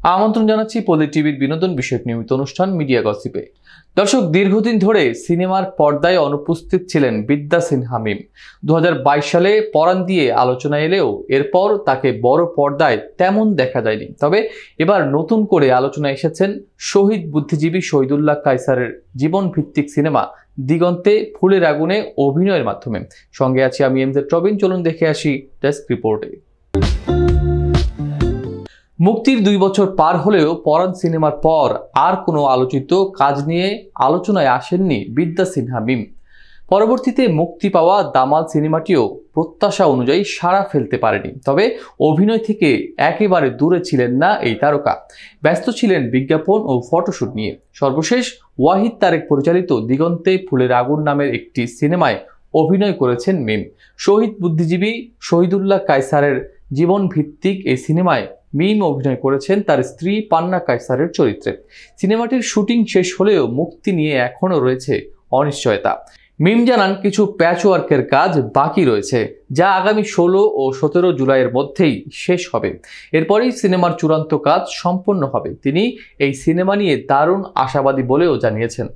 আমন্ত্রণ জানাচ্ছি পলি টিভির বিনোদন বিষয়ক নিয়মিত অনুষ্ঠান মিডিয়া গসিপে। দর্শক, দীর্ঘদিন ধরে সিনেমার পর্দায় অনুপস্থিত ছিলেন বিদ্যা সিনহা মিম। 2022 সালে পরাণ দিয়ে আলোচনা এলেও এরপর তাকে বড় পর্দায় তেমন দেখা যায়নি। তবে এবার নতুন করে আলোচনা এসেছেন শহীদ বুদ্ধিজীবী শহীদুল্লাহ কায়সারের জীবন ভিত্তিক সিনেমা দিগন্তে ফুলের আগুনে অভিনয়ের মাধ্যমে। সঙ্গে আছি আমি এমজেড রবিন। চলুন দেখে আসি ডেস্ক রিপোর্টে। মুক্তির 2 বছর পার হলেও পরাণ সিনেমার পর আর কোনো আলোচিত কাজ নিয়ে আলোচনায় আসেননি বিদ্যা সিনহা মিম। পরবর্তীতে মুক্তি পাওয়া দামাল সিনেমাটিও প্রত্যাশা অনুযায়ী সাড়া ফেলতে পারেনি। তবে অভিনয় থেকে একেবারে দূরে ছিলেন না এই তারকা। ব্যস্ত ছিলেন বিজ্ঞাপন ও ফটোশুট নিয়ে। সর্বশেষ ওয়াহিদ তারেক পরিচালিত দিগন্তে ফুলের আগুন নামের একটি সিনেমায় অভিনয় করেছেন মিম। শহীদ বুদ্ধিজীবী শহীদুল্লাহ কায়সারের জীবন ভিত্তিক এই সিনেমায় মিম অভিনয় করেছেন তার স্ত্রী পান্না কায়সারের চরিত্রে। সিনেমাটির শুটিং শেষ হলেও মুক্তি নিয়ে এখনও রয়েছে অনিশ্চয়তা। মিম জানান, কিছু প্যাচওয়ার্কের কাজ বাকি রয়েছে, যা আগামী 16 ও 17 জুলাইয়ের মধ্যেই শেষ হবে। এরপরেই সিনেমার চূড়ান্ত কাজ সম্পন্ন হবে। তিনি এই সিনেমা নিয়ে দারুণ আশাবাদী বলেও জানিয়েছেন।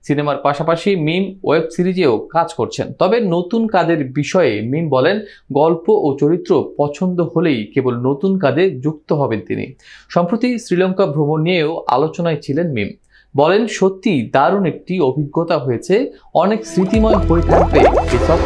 সিনেমার পাশাপাশি মিম ওয়েব সিরিজেও কাজ করছেন। তবে নতুন কাজের বিষয়ে মিম বলেন, গল্প ও চরিত্র পছন্দ হলেই কেবল নতুন কাজে যুক্ত হবেন তিনি। সম্প্রতি শ্রীলঙ্কা ভ্রমণ নিয়েও আলোচনায় ছিলেন মিম। বলেন, সত্যি দারুণ একটি অভিজ্ঞতা হয়েছে, অনেক স্মৃতিময় হয়ে থাকবে এসব।